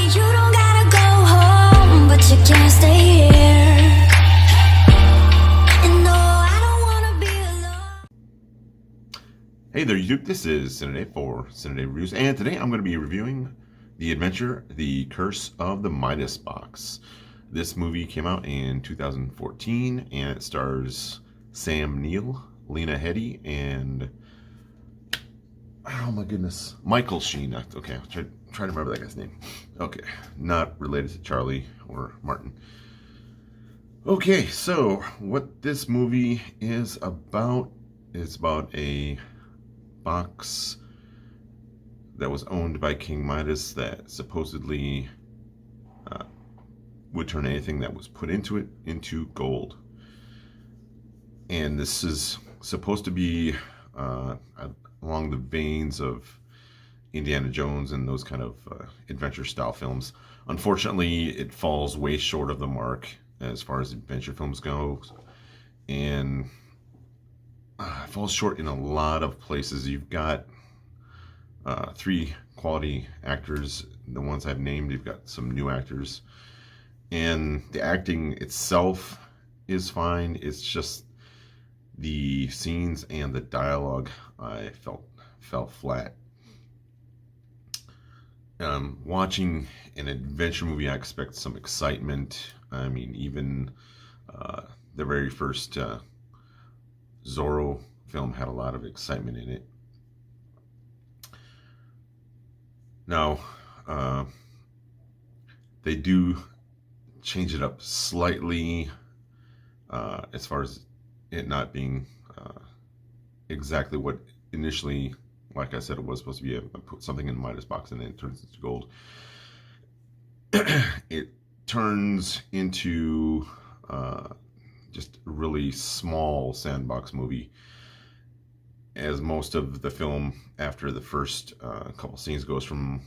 You don't gotta go home, but you can't stay here. And no, I don't wanna be alone. Hey there YouTube, this is Cine for Cine Reviews, and today I'm going to be reviewing the adventure, The Curse of the Midas box. This movie came out in 2014, and it stars Sam Neill, Lena Headey, and oh my goodness, Michael Sheen. Okay, I'll try to remember that guy's name. Okay, not related to Charlie or Martin. Okay, so what this movie is about a box that was owned by King Midas that supposedly would turn anything that was put into it into gold. And this is supposed to be along the veins of Indiana Jones and those kind of adventure style films. Unfortunately, it falls way short of the mark as far as adventure films go, and it falls short in a lot of places. You've got three quality actors, the ones I've named. You've got some new actors, and the acting itself is fine. It's just the scenes and the dialogue I felt flat. Watching an adventure movie, I expect some excitement. I mean, even the very first Zorro film had a lot of excitement in it. Now, they do change it up slightly as far as it not being exactly what initially, like I said, it was supposed to be. Put something in the Midas box and then it turns into gold. It turns into just a really small sandbox movie, as most of the film after the first couple scenes goes from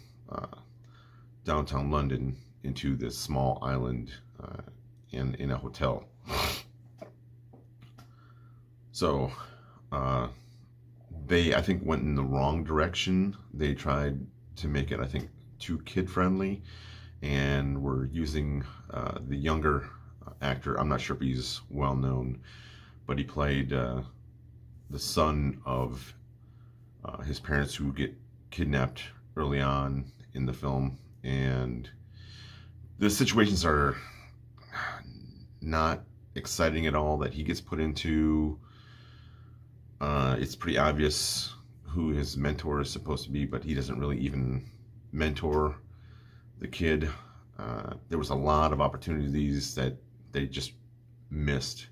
downtown London into this small island in a hotel. So they, I think, went in the wrong direction. They tried to make it, I think, too kid-friendly, and were using the younger actor. I'm not sure if he's well known, but he played the son of his parents who get kidnapped early on in the film, and the situations are not exciting at all that he gets put into. It's pretty obvious who his mentor is supposed to be, but he doesn't really even mentor the kid. There was a lot of opportunities that they just missed.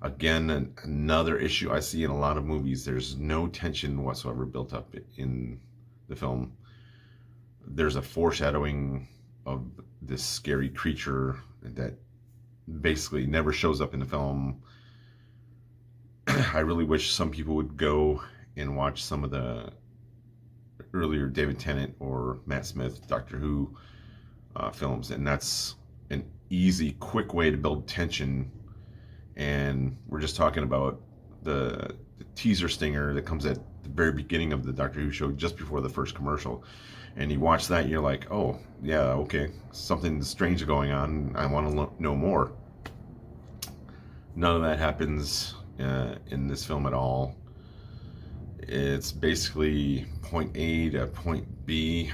Again, another issue I see in a lot of movies, there's no tension whatsoever built up in the film. There's a foreshadowing of this scary creature that basically never shows up in the film. I really wish some people would go and watch some of the earlier David Tennant or Matt Smith Doctor Who films, and that's an easy, quick way to build tension. And we're just talking about the teaser stinger that comes at the very beginning of the Doctor Who show, just before the first commercial. And you watch that and you're like, oh yeah, okay, something strange is going on, I want to know more. None of that happens in this film at all. It's basically point A to point B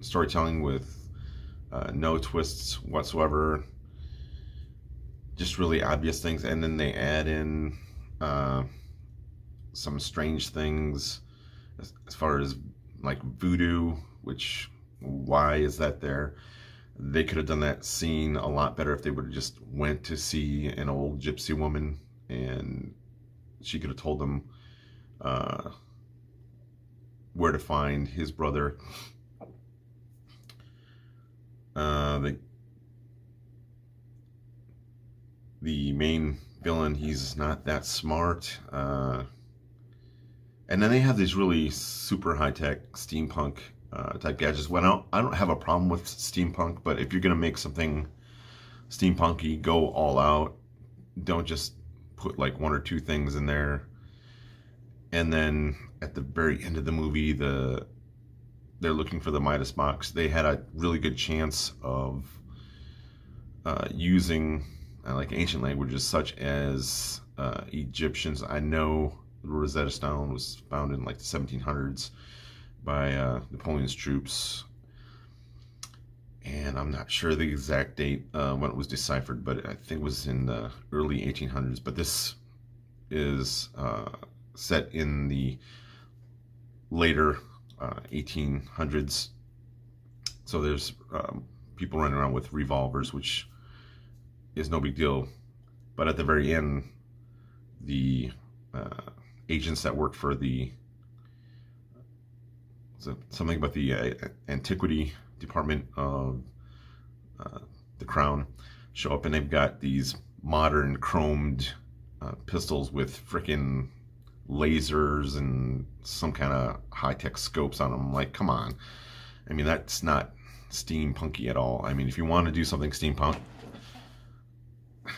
storytelling with no twists whatsoever. Just really obvious things, and then they add in some strange things as far as like voodoo, which, why is that there? They could have done that scene a lot better if they would have just went to see an old gypsy woman and she could have told them where to find his brother. The main villain, he's not that smart. And then they have these really super high-tech steampunk type gadgets. Well, I don't have a problem with steampunk, but if you're gonna make something steampunky, go all out. Don't just put like one or two things in there. And then at the very end of the movie, the they're looking for the Midas box. They had a really good chance of using like ancient languages such as Egyptians. I know the Rosetta Stone was found in like the 1700s by Napoleon's troops, and I'm not sure the exact date when it was deciphered, but I think it was in the early 1800s. But this is set in the later 1800s. So there's people running around with revolvers, which is no big deal. But at the very end, the agents that worked for the something about the antiquity department of the crown show up, and they've got these modern chromed pistols with frickin' lasers and some kind of high-tech scopes on them. Like, come on. I mean, that's not steampunky at all. I mean, if you want to do something steampunk,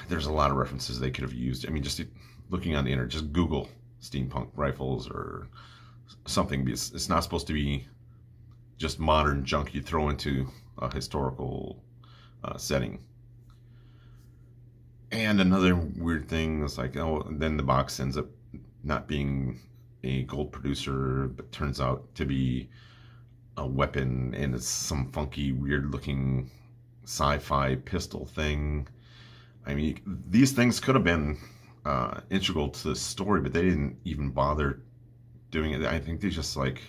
there's a lot of references they could have used. I mean, just looking on the internet, just Google steampunk rifles or something. It's not supposed to be just modern junk you throw into a historical setting. And another weird thing is like, oh, then the box ends up not being a gold producer, but turns out to be a weapon, and it's some funky, weird-looking sci-fi pistol thing. I mean, these things could have been integral to the story, but they didn't even bother doing it. I think they just like,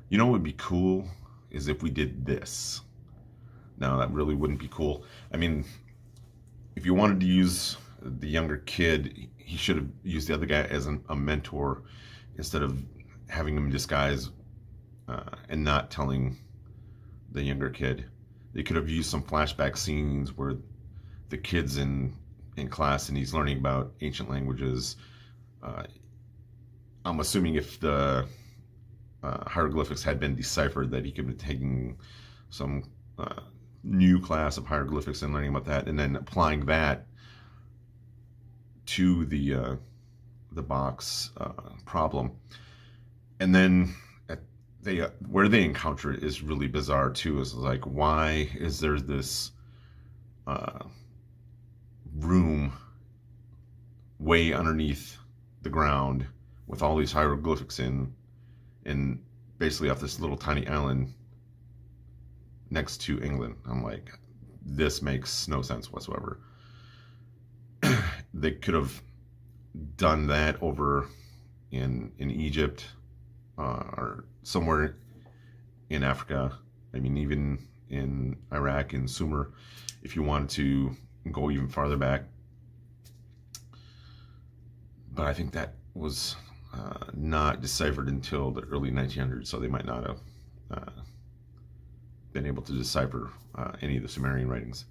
you know what would be cool is if we did this. No, that really wouldn't be cool. I mean, if you wanted to use the younger kid, he should have used the other guy as a mentor instead of having him disguise and not telling the younger kid. They could have used some flashback scenes where the kid's in class and he's learning about ancient languages. I'm assuming if the hieroglyphics had been deciphered, that he could have been taking some new class of hieroglyphics and learning about that, and then applying that to the box problem. And then where they encounter it is really bizarre too. Is like, why is there this room way underneath the ground with all these hieroglyphics in basically off this little tiny island next to England? I'm like, this makes no sense whatsoever. They could have done that over in Egypt or somewhere in Africa. I mean, even in Iraq, in Sumer, if you wanted to go even farther back. But I think that was not deciphered until the early 1900s, so they might not have been able to decipher any of the Sumerian writings.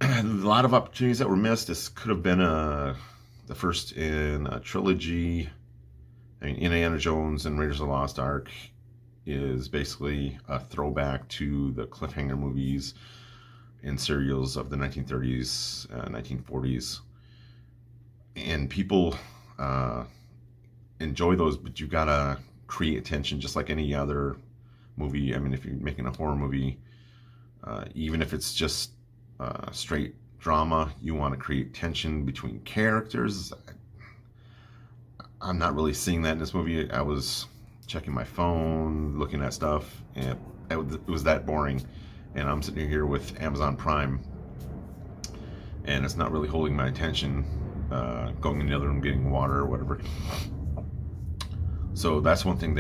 A lot of opportunities that were missed. This could have been the first in a trilogy. I mean, Indiana Jones and Raiders of the Lost Ark is basically a throwback to the cliffhanger movies and serials of the 1930s, 1940s. And people enjoy those, but you gotta create tension just like any other movie. I mean, if you're making a horror movie, even if it's just straight drama, you want to create tension between characters. I'm not really seeing that in this movie. I was checking my phone, looking at stuff, and it was that boring. And I'm sitting here with Amazon Prime, and it's not really holding my attention. Going in the other room, getting water or whatever. So that's one thing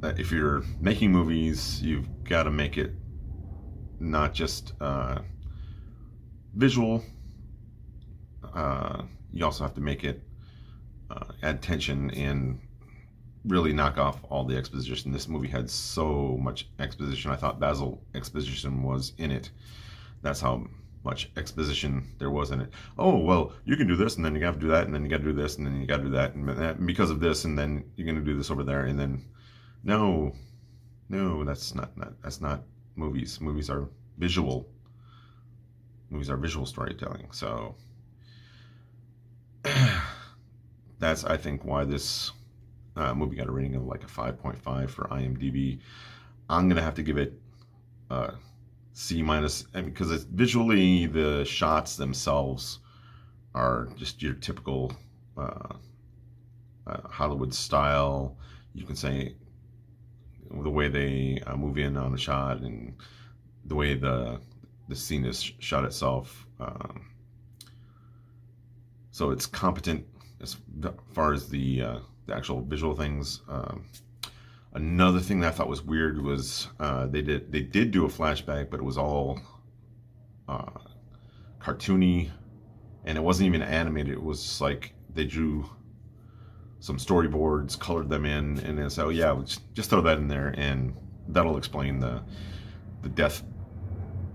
that if you're making movies, you've got to make it not just visual. You also have to make it add tension and really knock off all the exposition. This movie had so much exposition. I thought Basil exposition was in it. That's how much exposition there was in it. Oh, well, you can do this, and then you got to do that, and then you got to do this, and then you got to do that, and because of this, and then you're going to do this over there, and then no, that's not movies. Movies are visual. Movies are visual storytelling. So that's, I think, why this Movie got a rating of like a 5.5 for IMDb. I'm gonna have to give it C minus, I mean, because visually the shots themselves are just your typical Hollywood style. You can say the way they move in on a shot and the way the scene is shot itself. So it's competent as far as the actual visual things. Another thing that I thought was weird was they did do a flashback, but it was all cartoony, and it wasn't even animated. It was just like they drew some storyboards, colored them in, and then said, "Oh yeah, just throw that in there, and that'll explain the death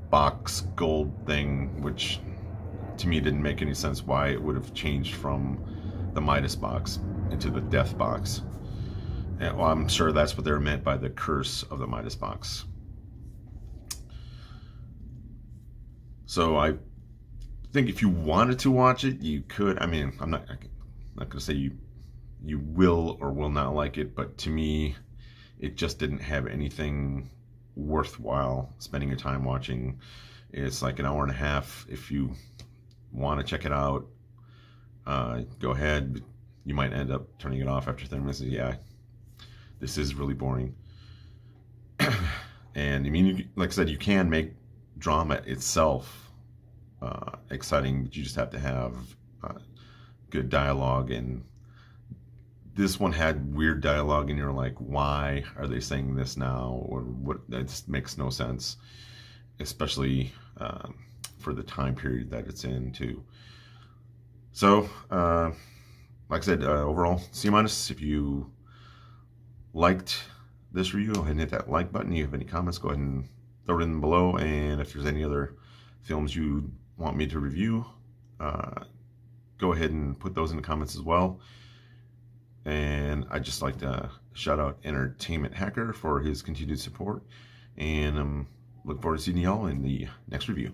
box gold thing," which to me didn't make any sense. Why it would have changed from the Midas box into the death box. And, well, I'm sure that's what they're meant by the curse of the Midas box. So I think if you wanted to watch it, you could. I mean, I'm not going to say you will or will not like it, but to me, it just didn't have anything worthwhile spending your time watching. It's like an hour and a half. If you want to check it out, go ahead. You might end up turning it off after 30 minutes. Yeah, this is really boring. And I mean, like I said, you can make drama itself exciting, but you just have to have good dialogue. And this one had weird dialogue, and you're like, why are they saying this now? Or what? That just makes no sense, especially for the time period that it's in, too. So, like I said, overall, C minus. If you liked this review, go ahead and hit that like button. If you have any comments, go ahead and throw it in below. And if there's any other films you want me to review, go ahead and put those in the comments as well. And I'd just like to shout out Entertainment Hacker for his continued support. And I'm looking forward to seeing y'all in the next review.